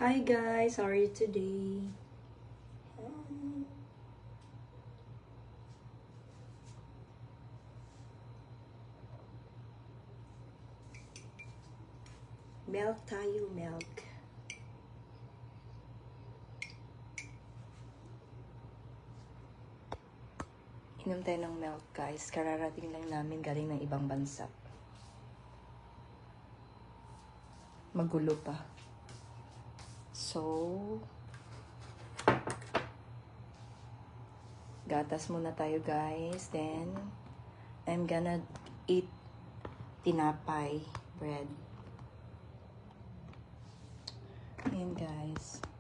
Hi guys, how are you today? Milk tayo, milk. Inom tayo ng milk guys. Kararating lang namin galing ng ibang bansa. Magulo pa. So, gatas muna tayo guys. Then, I'm gonna eat tinapay bread. Ayan guys.